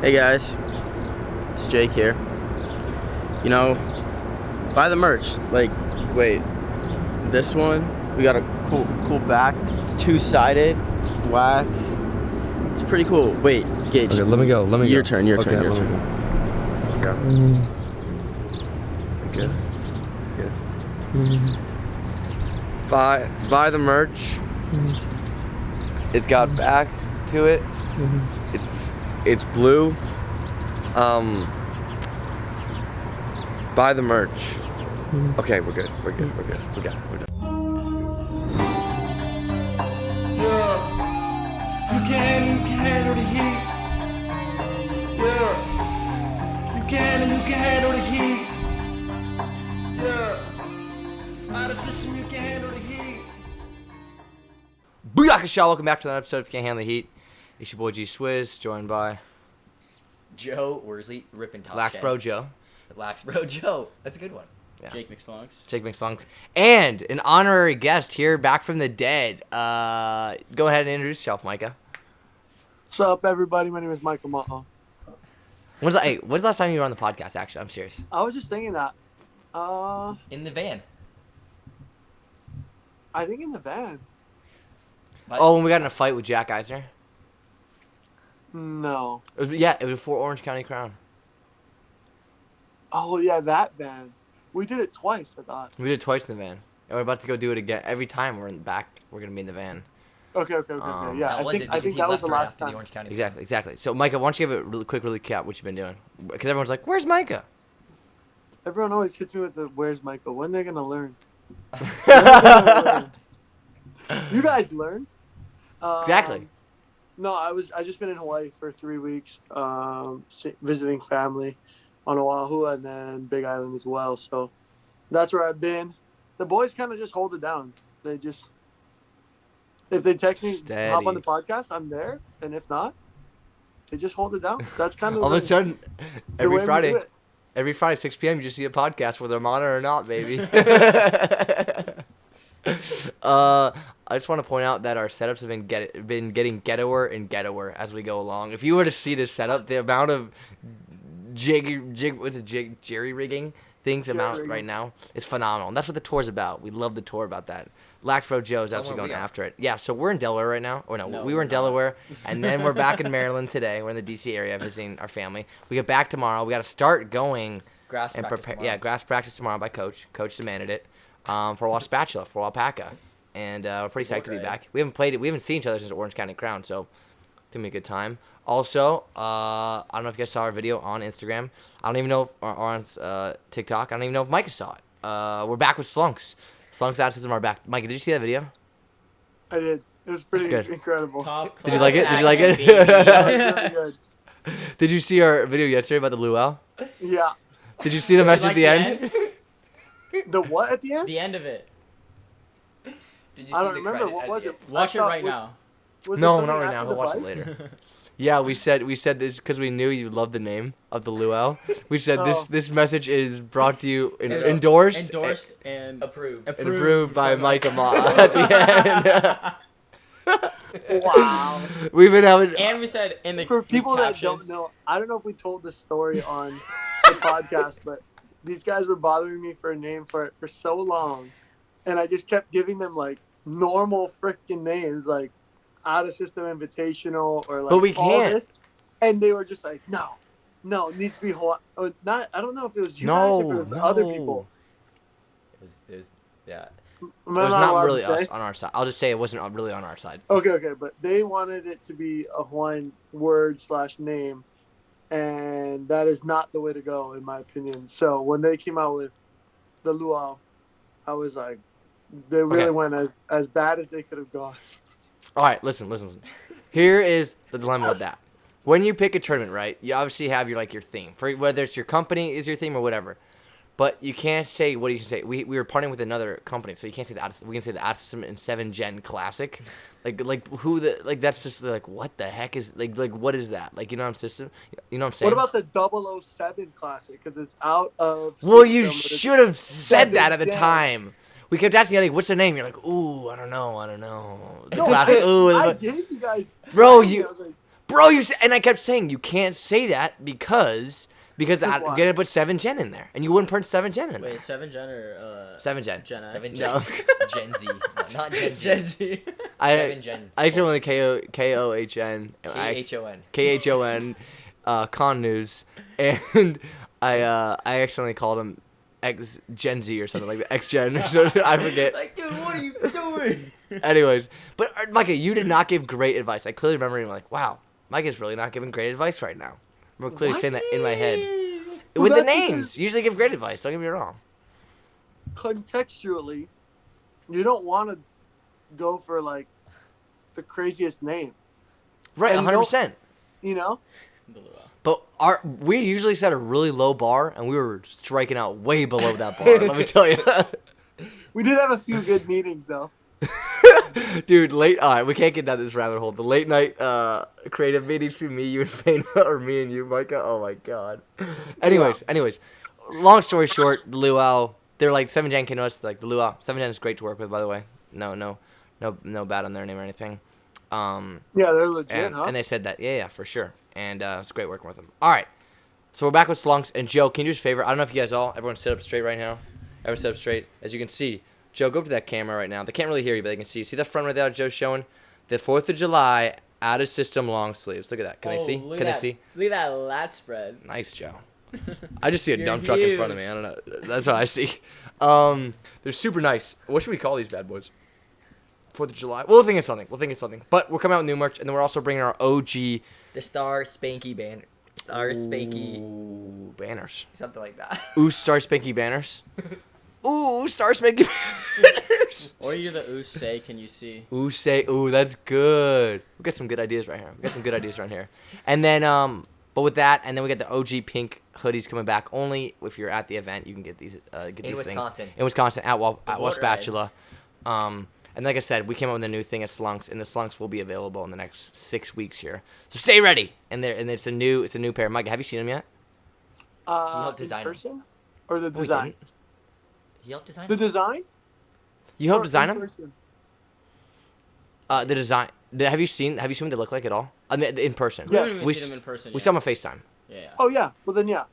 Hey guys, it's Jake here. You know, buy the merch. Like, wait, this one, we got a cool back. It's two-sided. It's black. It's pretty cool. Wait, Gage. Okay, let me go. Your turn. Okay, Okay. Good. Buy the merch. It's got back to it. It's blue. Buy the merch. Okay, we're good. We got it. We're done. Yeah, you can handle the heat. Yeah, you can handle the heat. Yeah, out of system you can handle the heat. Booyaka! Welcome back to another episode of Can't Handle the Heat. It's your boy G Swizz, joined by Joe Worsley, Rippin' Top Lax Bro Joe. Lax Bro Joe. That's a good one. Yeah. Jake McSlunks. Jake McSlunks. And an honorary guest here, back from the dead. Go ahead and introduce yourself, Micah. What's up, everybody? My name is Michael Maha. When's the last time you were on the podcast, actually? I'm serious. I was just thinking that. In the van. I think in the van. Oh, when we got in a fight with Jack Eisner? No. It was before Orange County Crown. Oh, yeah, that van. We did it twice, I thought. We did it twice in the van. And we're about to go do it again. Every time we're in the back, we're going to be in the van. Okay. Yeah, I think that was the last time. Exactly. So, Micah, why don't you give a really quick recap what you've been doing? Because everyone's like, where's Micah? Everyone always hits me with the, where's Michael? When they going to learn? You guys learn. Exactly. No, I just been in Hawaii for 3 weeks, visiting family on Oahu and then Big Island as well. So that's where I've been. The boys kind of just hold it down. They just, if they text me, hop on the podcast, I'm there. And if not, they just hold it down. That's kind of all of a sudden, every Friday, 6 p.m., you just see a podcast whether I'm on it or not, baby. I just want to point out that our setups have been getting ghettoer and ghettoer as we go along. If you were to see this setup, the amount of jerry rigging things right now is phenomenal. And that's what the tour's about. We love the tour about that. Lax Bro Joe is actually going after it. Yeah, so we're in Delaware right now. Or no, we were in Delaware, and then we're back in Maryland today. We're in the D.C. area visiting our family. We get back tomorrow. We got to start going grass and practice prepare. tomorrow. Yeah, grass practice tomorrow by Coach. Coach demanded it for a while spatula, for a while Paca. And we're pretty psyched to be back. We haven't seen each other since Orange County Crown, so it's gonna be a good time. Also, I don't know if you guys saw our video on Instagram. I don't even know if or on TikTok. I don't even know if Micah saw it. We're back with Slunks. Slunks Attitudes are back. Micah, did you see that video? I did. It was pretty Good. incredible. Did you like it? Yeah, it was really good. Did you see our video yesterday about the luau? Yeah. Did you see the message at the end? The what at the end? The end of it. Did you I see don't the remember. credit What at was the it? end? Watch it right now. Was No, there not something right now. after We'll the watch it fight? later. Yeah, we said this because we knew you loved the name of the luau. We said this message is brought to you endorsed and Approved. by Micah Ma at the end. Wow. We've been having And we said in the For people the that caption, don't know, I don't know if we told this story on the podcast, but these guys were bothering me for a name for it for so long, and I just kept giving them like normal freaking names, like Out of System Invitational or like But we all can't. this, and they were just like, no, it needs to be Hawaii. Not, I don't know if it was you guys or if it was the other people. It was yeah. It was not really us on our side. I'll just say it wasn't really on our side. Okay, but they wanted it to be a Hawaiian word / name, and that is not the way to go, in my opinion. So when they came out with the luau, I was like, they really went as bad as they could have gone. All right, listen. Here is the dilemma with that. When you pick a tournament, right, you obviously have your theme. For whether it's your company is your theme or whatever. But you can't say, what do you say? We were partnering with another company, so you can't say we can say the Out System and 7 Gen Classic. That's just what the heck is, what is that? You know what I'm saying? What about the 007 Classic? Because it's out of... Well, you system, should have said that at the Gen. time. We kept asking you, what's the name? You're like, ooh, I don't know. The No, classic, I ooh. gave you guys... Bro, I was like, Bro, and I kept saying you can't say that because I'm why? gonna put 7 Gen in there, and you wouldn't put 7 Gen in there. Wait, 7 Gen or 7 Gen. Gen X? 7 No. Gen Z, not Gen Z. Gen Z. 7 Gen. I accidentally KOHN. KHON. KHON. Con News, and I accidentally called him X Gen Z or something like that. X Gen or something. I forget. Like, dude, what are you doing? Anyways, but Micah, you did not give great advice. I clearly remember being like, wow, Micah's really not giving great advice right now. I remember clearly saying that in my head. Well, With the that's names. because- You usually give great advice, don't get me wrong. Contextually, you don't want to go for like the craziest name, Right, And you 100%. you know? But we usually set a really low bar, and we were striking out way below that bar, let me tell you. We did have a few good meetings though. Dude, all right, we can't get down this rabbit hole. The late night creative meetings between me, you, and Faina, or me and you, Micah. Oh my god. Anyways, long story short, the luau, they're like 7 Gen came to us, like the luau. 7 Gen is great to work with, by the way. No bad on their name or anything. Yeah, they're legit, And, huh? and they said that, yeah, for sure. And it's great working with them. All right, so we're back with Slunks. And Joe, can you do us a favor? I don't know if you guys everyone sit up straight right now. Everyone sit up straight. As you can see, Joe, go up to that camera right now. They can't really hear you, but they can see you. See the front right there Joe's showing? The 4th of July out of system long sleeves. Look at that. Can they see? Can they see? Look at that lat spread. Nice, Joe. I just see a You're dump truck in front of huge. me. I don't know. That's what I see. They're super nice. What should we call these bad boys? 4th of July. We'll think of something. But we're coming out with new merch, and then we're also bringing our OG The Star Spanky banner. Star Spanky. Ooh, banners. Something like that. Ooh, Star Spanky banners. Ooh, Star Spanky banners. Or you the ooh say, can you see? Ooh, that's good. We got some good ideas right here. And then, but with that, and then we got the OG pink hoodies coming back. Only if you're at the event, you can get these. These Wisconsin. Things. In Wisconsin, at Water Spatula. And like I said, we came up with a new thing at Slunks, and the Slunks will be available in the next 6 weeks here. So stay ready. And it's a new pair. Mike, have you seen them yet? helped In design 'em. person or the design? He helped design The it. design? You helped Or design in them? person? The design. Have you seen what they look like at all? I mean, in person. Yes. We haven't even We seen them in person We yet. saw them on FaceTime. Yeah. Oh yeah. Well then yeah.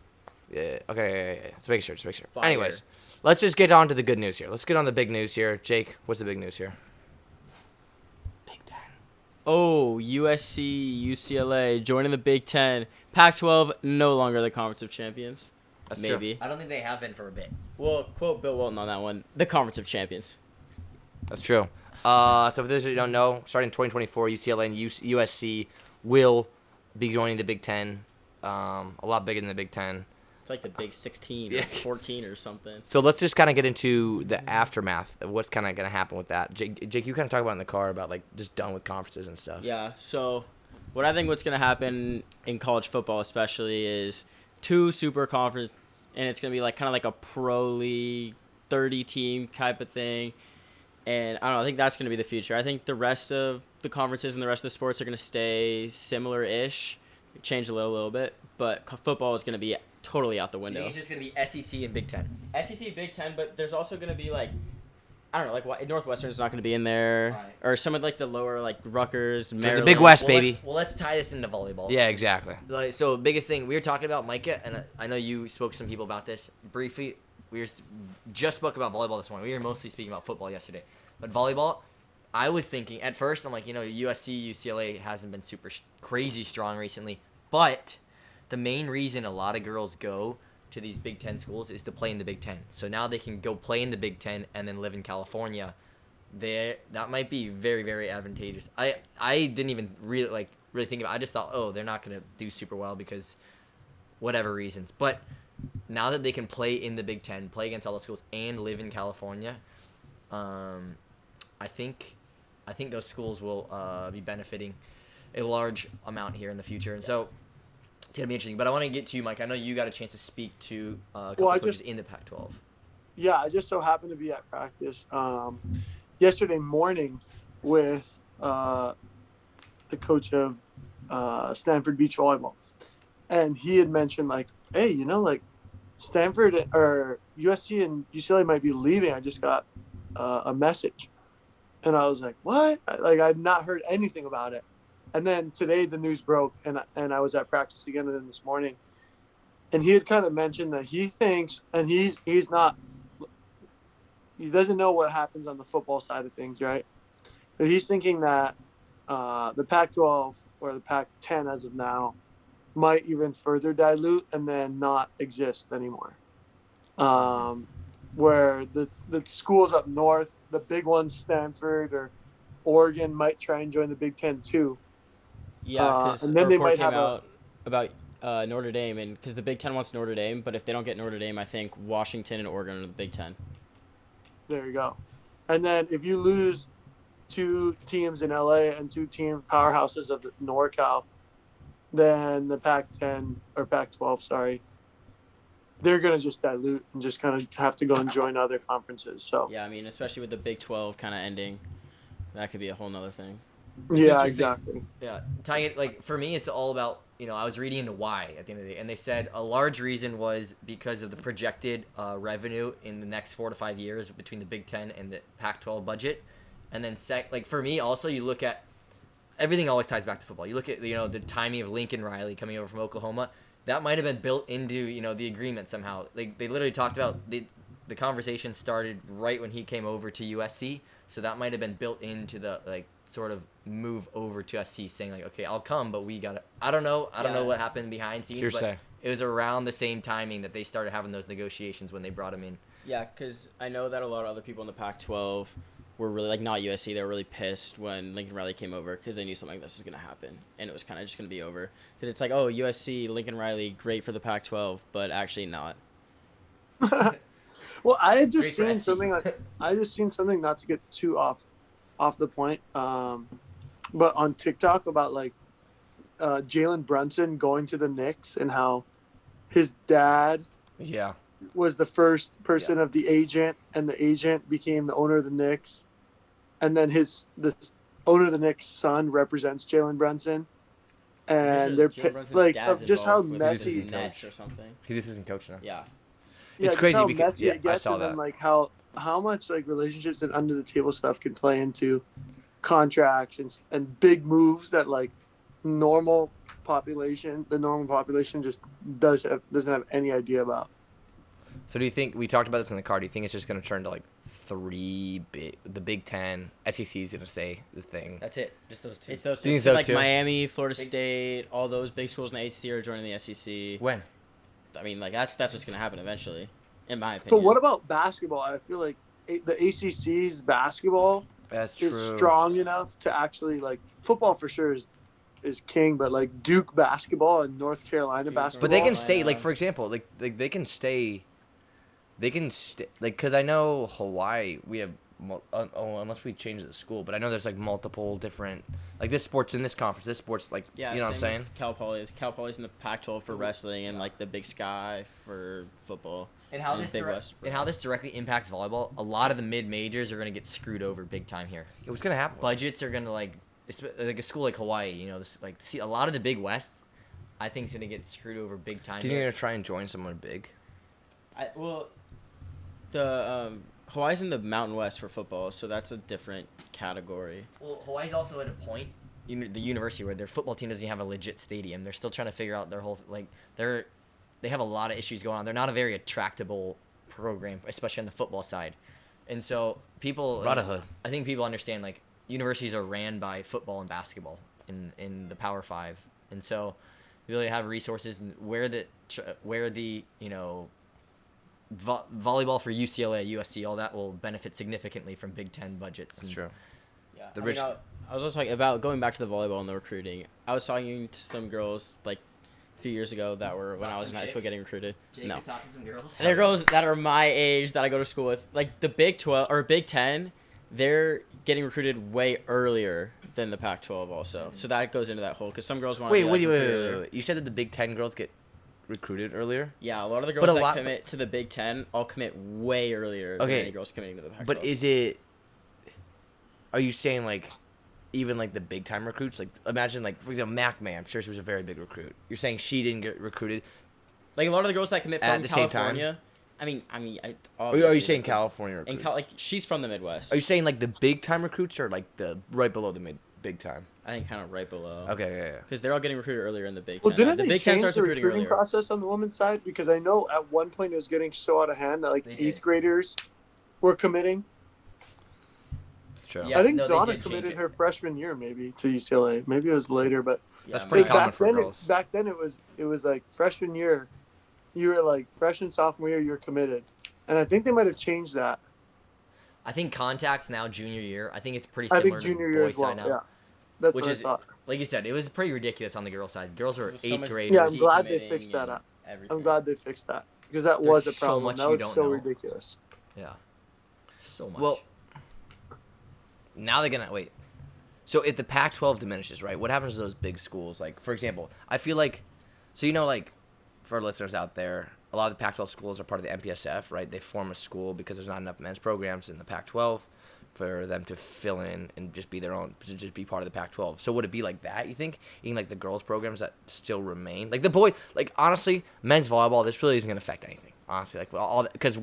Yeah. Okay. Yeah. Just make sure. Fire. Anyways, let's just get on to the good news here. Let's get on the big news here. Jake, what's the big news here? Big 10. Oh, USC, UCLA joining the Big 10. Pac-12 no longer the Conference of Champions. That's true. Maybe. I don't think they have been for a bit. Well, quote Bill Walton on that one. The Conference of Champions. That's true. So for those who don't know, starting in 2024, UCLA and USC will be joining the Big 10. A lot bigger than the Big 10. It's like the Big 16 Yeah. or 14 or something. So let's just kind of get into the aftermath of what's kind of going to happen with that. Jake, you kind of talk about in the car about like just done with conferences and stuff. Yeah, so what I think what's going to happen in college football especially is 2 super conference, and it's going to be like kind of like a pro league 30 team type of thing. And I don't know, I think that's going to be the future. I think the rest of the conferences and the rest of the sports are going to stay similar-ish, change a little bit, but football is going to be totally out the You window. think it's just going to be SEC and Big 10? SEC, Big 10, but there's also going to be like, I don't know, like Northwestern's not going to be in there, Right. or some of like the lower like Rutgers, the Maryland. Big West, baby. Let's tie this into volleyball. Yeah, exactly. Like, so biggest thing we were talking about, Micah, and I know you spoke to some people about this briefly. We just spoke about volleyball this morning. We were mostly speaking about football yesterday, but volleyball. I was thinking at first, I'm like, USC, UCLA hasn't been super crazy strong recently, but the main reason a lot of girls go to these Big 10 schools is to play in the Big 10. So now they can go play in the Big 10 and then live in California. That might be very, very advantageous. I didn't even really think about it. I just thought, oh, they're not going to do super well because whatever reasons. But now that they can play in the Big 10, play against all the schools, and live in California, I think those schools will be benefiting a large amount here in the future. And so it's going to be interesting. But I want to get to you, Mike. I know you got a chance to speak to a couple coaches in the Pac-12. Yeah, I just so happened to be at practice yesterday morning with the coach of Stanford Beach Volleyball. And he had mentioned, like, hey, Stanford or USC and UCLA might be leaving. I just got a message. And I was like, what? I'd not heard anything about it. And then today the news broke, and I was at practice again with him this morning, and he had kind of mentioned that he thinks, and he doesn't know what happens on the football side of things, right? But he's thinking that the Pac-12 or the Pac-10 as of now might even further dilute and then not exist anymore. Where the schools up north, the big ones, Stanford or Oregon, might try and join the Big Ten too. Yeah, because and a then they report might came have out about Notre Dame, and because the Big Ten wants Notre Dame, but if they don't get Notre Dame, I think Washington and Oregon are the Big Ten. There you go. And then if you lose 2 teams in LA and 2 team powerhouses of the NorCal, then the Pac-10 or Pac-12, sorry, they're going to just dilute and just kind of have to go and join other conferences. So Yeah, I mean, especially with the Big 12 kind of ending, that could be a whole nother thing. yeah, exactly. Yeah, tying it, like, for me, it's all about, I was reading into why at the end of the day, and they said a large reason was because of the projected revenue in the next 4 to 5 years between the Big Ten and the Pac-12 budget. And then, for me, also, you look at, everything always ties back to football. You look at, the timing of Lincoln Riley coming over from Oklahoma. That might have been built into, the agreement somehow. Like, they literally talked about, the conversation started right when he came over to USC. So that might have been built into the, sort of move over to SC, saying, okay, I'll come, but we got to, I don't know what happened behind scenes. Hearsay. But it was around the same timing that they started having those negotiations when they brought him in. Yeah, because I know that a lot of other people in the Pac-12 were really, not USC, they were really pissed when Lincoln Riley came over because they knew something like this was going to happen. And it was kind of just going to be over. Because it's USC, Lincoln Riley, great for the Pac-12, but actually not. Well, I had just Great for seen SC. something, not to get too off the point, but on TikTok about Jalen Brunson going to the Knicks and how his dad Yeah. was the first person of the agent, and the agent became the owner of the Knicks, and then the owner of the Knicks' son represents Jalen Brunson, and they're of just how messy. Nets or something. He's assistant coach now. Yeah. It's just crazy how because- messy yeah, it gets, I saw and then that. how much relationships and under the table stuff can play into contracts and big moves that the normal population just doesn't have any idea about. So do you think, we talked about this in the car, do you think it's just going to turn to the Big Ten, SEC is going to say the thing? That's it. Just those two. It's those You two. think so, too? Miami, Florida State, all those big schools in the ACC are joining the SEC. When? I mean, that's what's going to happen eventually, in my opinion. But what about basketball? I feel like the ACC's basketball That's true. is strong enough to actually football for sure is king, but Duke basketball and North Carolina basketball. But they can stay, for example, they can stay, because I know Hawaii, we have, unless we change the school, but I know there's multiple different, this sport's in this conference, this sport's Yeah, you know what I'm same saying? with Cal Poly's in the Pac-12 for wrestling and the Big Sky for football. And how And this Big West for how this directly impacts volleyball, a lot of the mid-majors are going to get screwed over big time here. Yeah, what's going to happen? Budgets are going to a school like Hawaii, see a lot of the Big West, I think is going to get screwed over big time. Do you think they're here. going to try and join somewhere big? The Hawaii's in the Mountain West for football, so that's a different category. Well, Hawaii's also at a point, the university, where their football team doesn't even have a legit stadium. They're still trying to figure out their whole they have a lot of issues going on. They're not a very attractable program, especially on the football side. And so people, Brotherhood. I think people understand universities are ran by football and basketball in the Power Five, and so you really have resources and where the volleyball for UCLA, USC, all that will benefit significantly from Big Ten budgets. That's true. Yeah, The I rich- mean, I was also talking about going back to the volleyball and the recruiting. I was talking to some girls a few years ago that were when I was in high school getting recruited. Jake No. is talking to some girls. And they're girls that are my age that I go to school with. The Big 12 or Big 10, they're getting recruited way earlier than the Pac-12 also. So that goes into that whole because some girls want to Wait. You said that the Big Ten girls get recruited earlier? Yeah, a lot of the But girls a lot- that commit to the Big 10 all commit way earlier than Okay. any girls committing to the Pac-12. But are you saying even the big time recruits? Imagine for example, Mac May, I'm sure she was a very big recruit. You're saying she didn't get recruited? a lot of the girls that commit At from the same time? California. I mean, Or are you obviously, saying California recruits? she's from the Midwest. Are you saying the big time recruits or the right below the big time? I think kind of right below. Okay, yeah. Because they're all getting recruited earlier in the Big Well, 10. didn't The they Big 10 change starts the recruiting recruiting earlier. process on the women's side? Because I know at one point it was getting so out of hand that like They did. 8th graders were committing. It's true. Yeah. I think no, they Zana did change committed it. her freshman year maybe to UCLA. Maybe it was later, but That's Yeah, pretty man. common back for then, girls. back then it was like freshman year. You were like freshman, sophomore year, you're committed, and I think they might have changed that. I think contacts now junior year. I think it's pretty I similar think junior to the year boys as well. side now. Yeah, that's Which what is I thought. like you said, it was pretty ridiculous on the girls' side. Girls were There's so 8th much graders. Yeah, I'm glad they decommitting fixed that and up. everything. I'm glad they fixed that because that There's was a so problem. much That you was don't so know. ridiculous. Yeah. So much. Well, now they're gonna wait. So if the Pac-12 diminishes, right? What happens to those big schools? Like, for example, I feel like, so like, for our listeners out there, a lot of the Pac-12 schools are part of the MPSF, right? They form a school because there's not enough men's programs in the Pac-12 for them to fill in and just be their own, to just be part of the Pac-12. So would it be like that, you think? Even like the girls' programs that still remain? Like the boy, like honestly, men's volleyball, this really isn't going to affect anything. Honestly, like all, because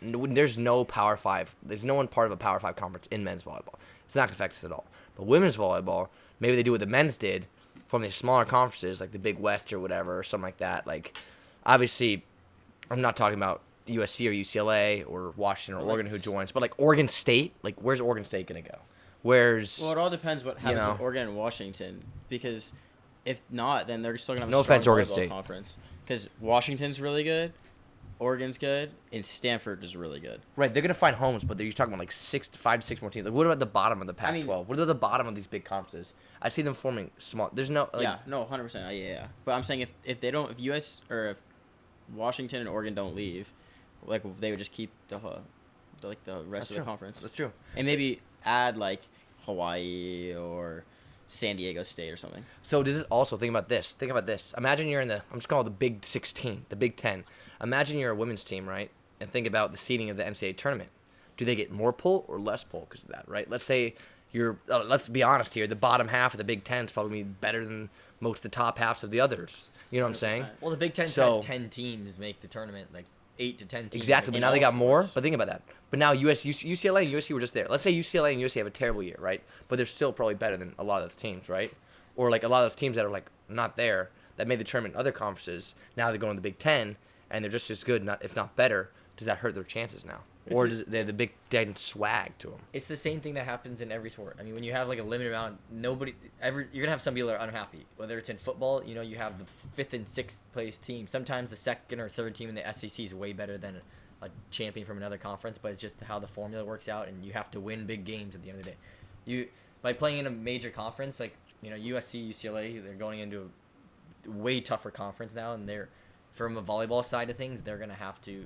there's no Power 5, there's no one part of a Power 5 conference in men's volleyball. It's not going to affect us at all. But women's volleyball, maybe they do what the men's did, from these smaller conferences like the Big West or whatever, or something like that. Like, obviously, I'm not talking about USC or UCLA or Washington or Oregon who joins, but like Oregon State, like where's Oregon State gonna go? Where's Well, it all depends what happens know. with Oregon and Washington. Because if not, then they're still going to have No a strong offense, Oregon volleyball State. conference. Because Washington's really good, Oregon's good, and Stanford is really good. right? They're gonna find homes, but you're talking about like 5 to 6 more teams. Like, what about the bottom of the Pac-12? mean- What about the bottom of these big conferences? I see them forming small. There's no like, Yeah, no, 100%. Yeah. But I'm saying if they don't, if US or if Washington and Oregon don't leave, like they would just keep the rest of true. the conference. That's true. And maybe add like Hawaii or San Diego State or something. So does it also think about this? Think about this. Imagine you're in the I'm just calling it the Big 16, the Big 10. Imagine you're a women's team, right? And think about the seeding of the NCAA tournament. Do they get more pull or less pull because of that, right? Let's say you're let's be honest here. The bottom half of the Big 10 is probably better than most of the top halves of the others. You know what I'm saying? well, the Big Ten So- had 10 teams make the tournament, like 8 to 10 teams. Exactly, but make now it. they all got more. sports. But think about that. But now UCLA and USC were just there. Let's say UCLA and USC have a terrible year, right? But they're still probably better than a lot of those teams, right? Or like a lot of those teams that are like not there that made the tournament in other conferences. Now they're going to the Big 10 and they're just as good, if not better. Does that hurt their chances now? Or does they have the Big 10 swag to them? It's the same thing that happens in every sport. I mean, when you have like a limited amount, you're gonna have some people that are unhappy. Whether it's in football, you have the 5th and 6th place team. Sometimes the 2nd or 3rd team in the SEC is way better than a champion from another conference. But it's just how the formula works out, and you have to win big games at the end of the day. By playing in a major conference like USC, UCLA, they're going into a way tougher conference now, and they're from a volleyball side of things, they're gonna have to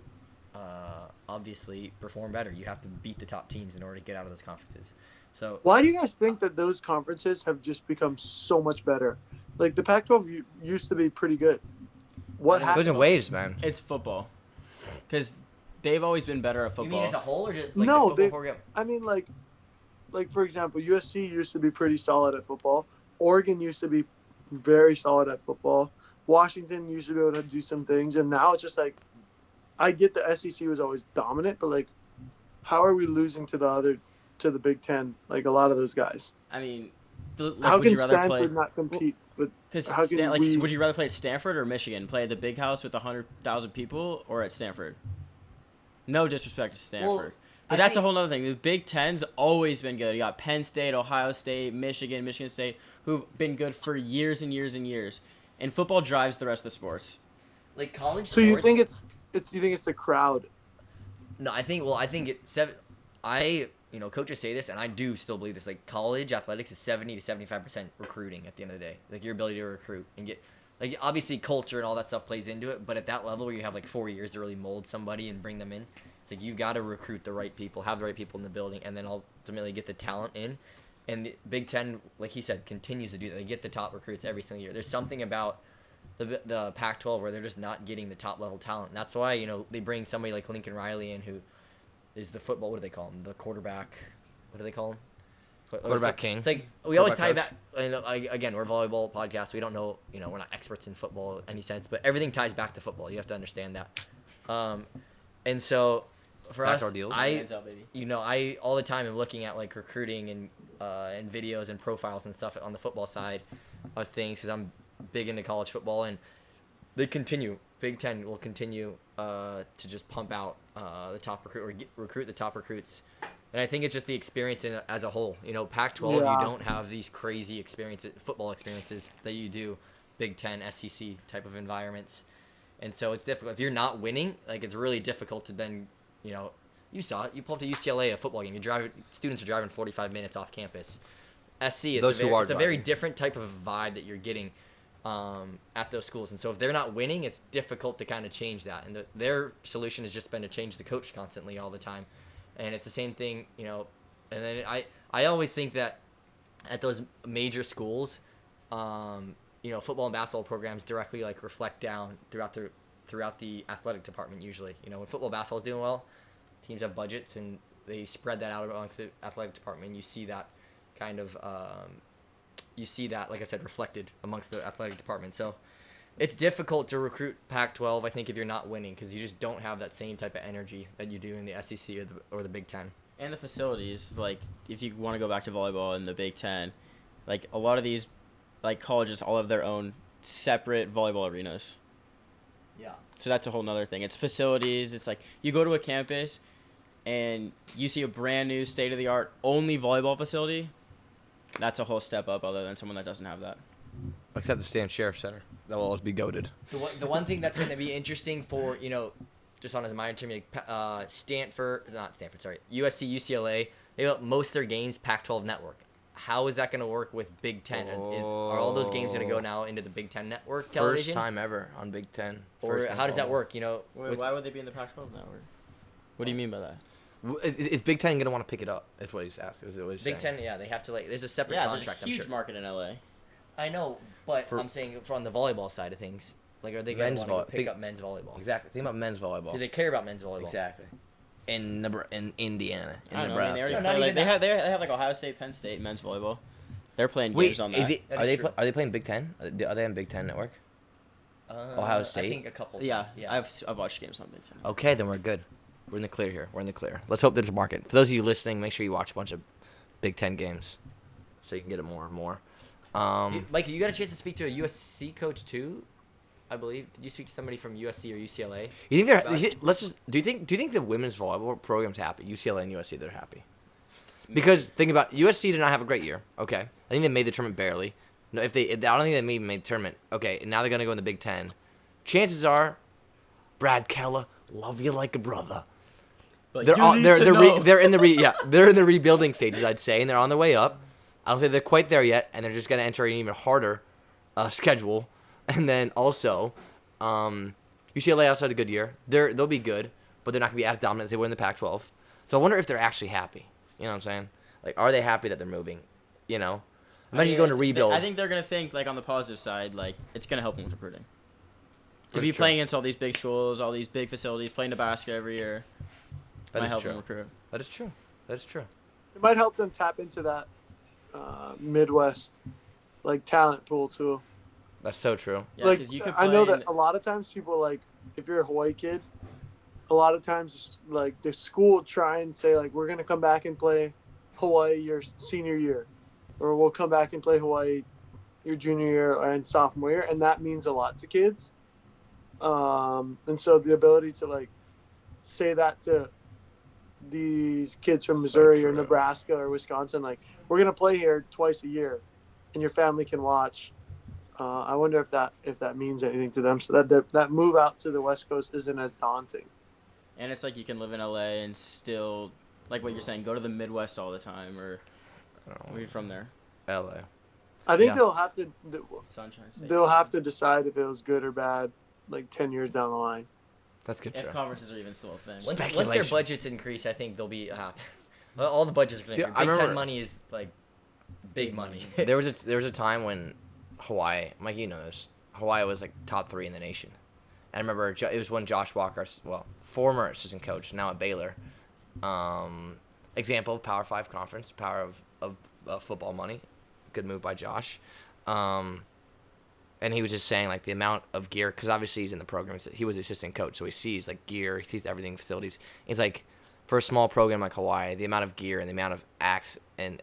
obviously perform better. You have to beat the top teams in order to get out of those conferences. So Why do you guys think that those conferences have just become so much better? Like the Pac-12 used to be pretty good. What It goes happened? in waves, man. It's football. Because they've always been better at you football. mean as a whole, or just like No, the football they- program? I mean, like for example, USC used to be pretty solid at football. Oregon used to be very solid at football. Washington used to be able to do some things, and now it's just like, I get the SEC was always dominant, but like, how are we losing to the Big 10? Like a lot of those guys. I mean, How would can you rather Stanford play? not compete with? Because how can we- would you rather play at Stanford or Michigan? Play at the big house with 100,000 people or at Stanford? No disrespect to Stanford. But that's a whole other thing. The Big Ten's always been good. You got Penn State, Ohio State, Michigan State, who've been good for years and years and years. And football drives the rest of the sports. Like college So sports. you think it's the crowd? No, I think coaches say this, and I do still believe this. Like college athletics is 70 to 75% recruiting at the end of the day. Like your ability to recruit and get, like obviously culture and all that stuff plays into it. But at that level where you have like 4 years to really mold somebody and bring them in, it's like you've got to recruit the right people, have the right people in the building, and then ultimately get the talent in. And the Big Ten, like he said, continues to do that. They get the top recruits every single year. There's something about the Pac-12 where they're just not getting the top level talent. And that's why they bring somebody like Lincoln Riley in, who is the football. What do they call him? The quarterback. What do they call him? Quarterback king. It's like we always tie Quarterback back. And again, we're a volleyball podcast. We don't know. We're not experts in football in any sense, but everything ties back to football. You have to understand that. And so for Backdoor us, deals. I Hands up, baby. I all the time am looking at like recruiting and and videos and profiles and stuff on the football side of things because I'm big into college football, and they continue. Big Ten will continue to just pump out the top recruit the top recruits, and I think it's just the experience as a whole. You know, Pac-12 Yeah. you don't have these crazy football experiences that you do Big Ten, SEC type of environments, and so it's difficult if you're not winning. Like it's really difficult to then, you know, you saw it. You pull up to UCLA a football game. Students are driving 45 minutes off campus. SC, it's a very different type of vibe that you're getting at those schools. And so if they're not winning, it's difficult to kind of change that. And their solution has just been to change the coach constantly all the time. And it's the same thing, you know. And then I always think that at those major schools, you know, football and basketball programs directly like reflect down throughout the athletic department usually. You know, when football basketball is doing well, teams have budgets and they spread that out amongst the athletic department. And you see that kind of like I said, reflected amongst the athletic department. So it's difficult to recruit Pac-12, I think, if you're not winning because you just don't have that same type of energy that you do in the SEC or the Big Ten. And the facilities, like if you want to go back to volleyball in the Big Ten, like a lot of these, like colleges, all have their own separate volleyball arenas. Yeah. So that's a whole nother thing. It's facilities. It's like you go to a campus and you see a brand new state-of-the-art only volleyball facility. That's a whole step up other than someone that doesn't have that. Except the Stan Sheriff Center. That will always be goated. The one thing that's going to be interesting for, you know, just on as a minor term, USC, UCLA, they got most of their games Pac-12 network. How is that going to work with Big Ten? Are all those games going to go now into the Big Ten network television? First time ever on Big Ten. Or how does that work, you know? Why would they be in the Pac-12 network? What do you mean by that? Is Big Ten going to want to pick it up? That's what he's asked. Big Ten, yeah, they have to, like, there's a separate contract, there's a huge I'm sure. market in LA. I know, but I'm saying from the volleyball side of things, like, are they going to want to pick up men's volleyball? Exactly. Think about men's volleyball. Do they care about men's volleyball? Exactly. In Indiana, I don't know, Nebraska. I mean, they have like Ohio State, Penn State men's volleyball. They're playing games on that. Are they playing Big Ten? Are they on Big Ten network? Ohio State? I think a couple. Yeah. I've watched games on Big Ten. Okay, then we're good. We're in the clear here. We're in the clear. Let's hope there's a market. For those of you listening, make sure you watch a bunch of Big Ten games so you can get it more and more. Mike, you got a chance to speak to a USC coach too, I believe. Did you speak to somebody from USC or UCLA? You think do you think the women's volleyball program's happy? UCLA and USC, they're happy. Because think about USC did not have a great year. Okay, I think they made the tournament barely. No, I don't think they made the tournament. Okay, and now they're gonna go in the Big Ten. Chances are, Brad Keller, love you like a brother. But they're in the rebuilding stages, I'd say, and they're on their way up. I don't think they're quite there yet, and they're just gonna enter an even harder schedule. And then also, UCLA also had a good year. They'll be good, but they're not gonna be as dominant as they were in the Pac-12. So I wonder if they're actually happy. You know what I'm saying? Like, are they happy that they're moving? You know, imagine going to rebuild. I think they're gonna think like on the positive side, like it's gonna help them with recruiting. To be playing against all these big schools, all these big facilities, playing Nebraska every year, might help them recruit. That is true. That is true. It might help them tap into that Midwest like talent pool too. That's so true. Yeah, like you could I know play that a lot of times people like if you're a Hawaii kid, a lot of times like the school will try and say like we're gonna come back and play Hawaii your senior year, or we'll come back and play Hawaii your junior year and sophomore year, and that means a lot to kids. And so the ability to like say that to these kids from Missouri or Nebraska or Wisconsin, like we're gonna play here twice a year, and your family can watch. I wonder if that means anything to them, so that move out to the West Coast isn't as daunting. And it's like you can live in LA and still, like what you're saying, go to the Midwest all the time, or where you from there? LA. I think they'll have to. Sunshine State. They'll have to decide if it was good or bad, like 10 years down the line. That's good. If conferences are even still a thing. Once their budgets increase, I think they'll be happy. All the budgets are going to increase. Big Ten money is like big money. There was a time when Hawaii, Mike, you know this. Hawaii was like top 3 in the nation. I remember it was when Josh Walker, former assistant coach, now at Baylor. Example of Power 5 conference, power of football money. Good move by Josh. And he was just saying like the amount of gear, because obviously he's in the program. He was assistant coach, so he sees like gear, he sees everything, facilities. It's like for a small program like Hawaii, the amount of gear and the amount of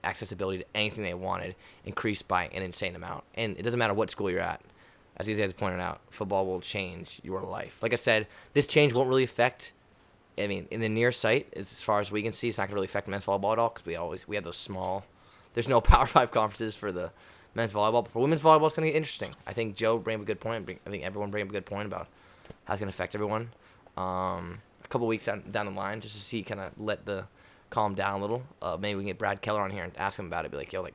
accessibility to anything they wanted increased by an insane amount. And it doesn't matter what school you're at. As these guys pointed out, football will change your life. Like I said, this change won't really affect, I mean, in the near sight, as far as we can see, it's not going to really affect men's volleyball at all because we have those small, there's no Power 5 conferences for the men's volleyball. But for women's volleyball, it's going to get interesting. I think Joe bring up a good point. I think everyone bring up a good point about how it's going to affect everyone. A couple weeks down the line, just to see, kind of let the calm down a little. Maybe we can get Brad Keller on here and ask him about it. Be like, yo, like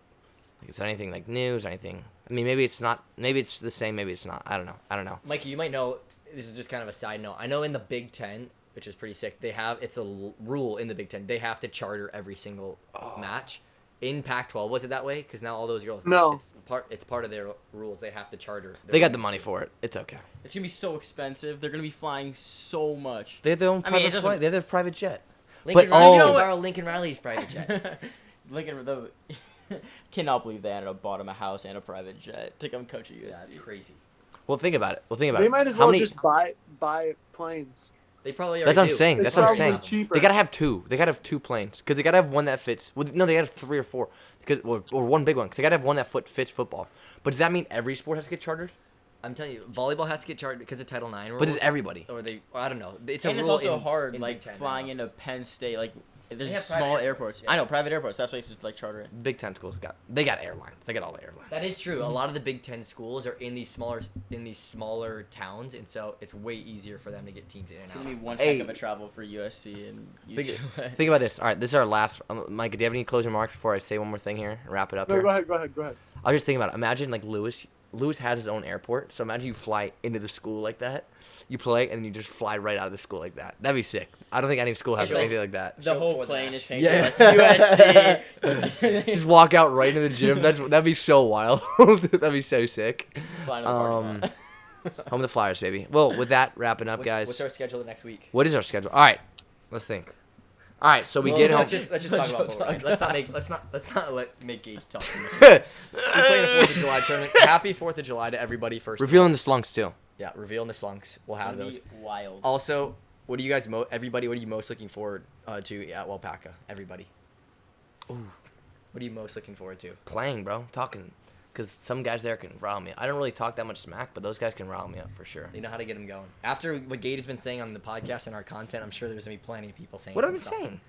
is there anything like news or anything? I mean, maybe it's not. Maybe it's the same. Maybe it's not. I don't know. Mikey, you might know. This is just kind of a side note. I know in the Big 10, which is pretty sick, it's a rule in the Big 10. They have to charter every single match. In Pac-12, was it that way? Because now all those girls, No. it's part of their rules. They have to charter. They got the money for it. It's okay. It's gonna be so expensive. They're gonna be flying so much. They have their own I mean, it private doesn't- flight. They have their private jet. Lincoln But- Riley, oh. you You know can what? borrow Lincoln Riley's private jet. Lincoln, cannot believe they ended up bought him a house and a private jet to come coach at USC. That's crazy. Well, think about it. They might as How well many- just buy planes. They probably That's already what I'm do. saying. It's That's what I'm probably saying. cheaper. They gotta have two. They gotta have two planes because they gotta have one that fits. Well, no, they gotta have 3 or 4 because or one big one because they gotta have one that fits football. But does that mean every sport has to get chartered? I'm telling you, volleyball has to get chartered because of Title IX rules. But does everybody? Or I don't know. It's And a it's rule also in- hard, in like Big 10, flying I know. into Penn State. Like there's They have small private airports. airports, yeah. I know private airports. That's why you have to like charter it. Big 10 schools they got airlines. They got all the airlines. That is true. A lot of the Big 10 schools are in these smaller towns, and so it's way easier for them to get teams in and It's out. gonna be one Hey. heck of a travel for USC and UCLA. Think about this. All right, this is our last. Mike, do you have any closing remarks before I say one more thing here and wrap it up? No, here? go ahead. I was just thinking about it. Imagine like Lewis has his own airport. So imagine you fly into the school like that. You play and you just fly right out of the school like that. That'd be sick. I don't think any school has It's like- anything like that. The whole for the plane match. is painted Yeah. like USC. Just walk out right into the gym. That'd be so wild. That'd be so sick. Flying in the parking lot. Home of the Flyers, baby. Well, with that, wrapping up, What's guys. our schedule next week? What is our schedule? All right, let's think. All right, so we Well, get home. let's just talk about Let's Boyz, right? talk Let's not make Gage talk too much. We're playing a 4th of July tournament. Happy 4th of July to everybody first. Revealing the slunks too. Yeah, revealing the slunks. We'll have It'll those. be wild. Also, what are you guys everybody, what are you most looking forward to at Wapaka? Everybody. Ooh. What are you most looking forward to? Playing, bro. Talking. Because some guys there can rile me. I don't really talk that much smack, but those guys can rile me up for sure. They know how to get them going. After what Gage has been saying on the podcast and our content, I'm sure there's going to be plenty of people saying What have I been some stuff. saying?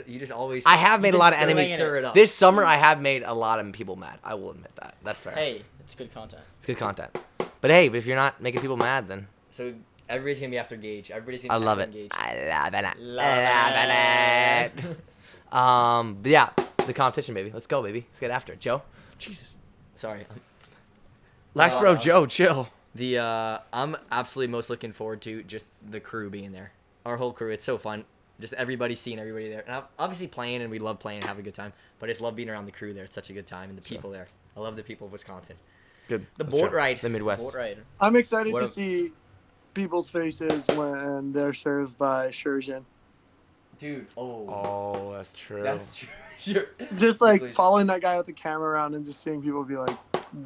You just always. I have made a lot of stirring enemies. it. Stir it up. This summer, I have made a lot of people mad. I will admit that. That's fair. Hey, it's good content. It's good content. But hey, if you're not making people mad, then So everybody's going to be after Gage. Everybody's going I to be love after it. Gage. I love it. Love Love it. But yeah, the competition, baby. Let's go, baby. Let's get after it. Joe? Jesus. Sorry. Lax bro, Joe, chill. I'm absolutely most looking forward to just the crew being there. Our whole crew. It's so fun. Just everybody seeing everybody there. And obviously playing, and we love playing and having a good time. But I just love being around the crew there. It's such a good time. And the people there. I love the people of Wisconsin. Good. The That's boat true. ride. The Midwest. Boat ride. I'm excited What to a- see people's faces when they're served by Shurjan. Dude. Oh, that's true. That's true. Sure. Just like Please. following that guy with the camera around and just seeing people be like,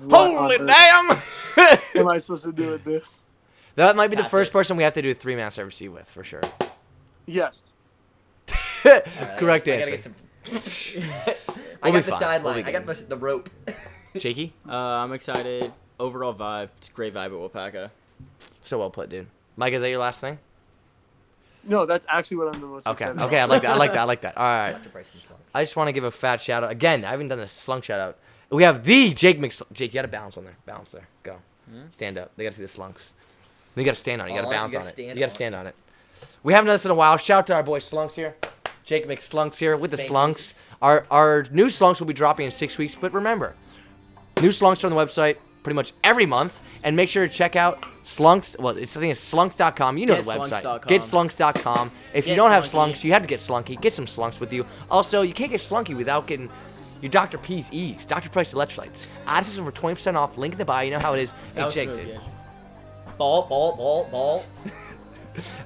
what Holy on earth damn! am I supposed to do with this? That might be the Pass first it. person we have to do a 3-man service C with, for sure. Yes. Correct I answer. gotta get some. We'll I be got the fine. sideline. We'll be I got good. the rope. Shaky? I'm excited. Overall vibe. It's a great vibe at Wapaka. So well put, dude. Mike, is that your last thing? No, that's actually what I'm the most Okay, excited okay, I like that. I like that. I like that. All right. Dr. Bryson Slunks. I just want to give a fat shout out. Again, I haven't done a slunk shout out. We have the Jake Jake, you got to balance on there. Balance there. Go. Stand up. They got to see the slunks. Then you got to stand on it. You got to Oh, you bounce gotta on it. stand You got on to stand on it. We haven't done this in a while. Shout out to our boy Slunks here. Jake McSlunks here with the Spankies. slunks. Our new slunks will be dropping in 6 weeks. But remember, new slunks are on the website pretty much every month. And make sure to check out Slunks. Well, I think it's slunks.com. You know the website. GetSlunks.com. GetSlunks.com. If you Get don't have Slunky. slunks, you have to get slunky. Get some slunks with you. Also, you can't get slunky without getting your Dr. P's E's. Dr. Price electrolytes. Add them for 20% off. Link in the bio. You know how it is. Hey, That was Jake, smooth, dude. yeah. Ball.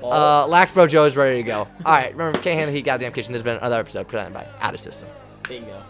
Lax Bro Joe is ready to go. All right, remember, can't handle the heat, goddamn kitchen. There's been another episode presented by Out of System. Bingo.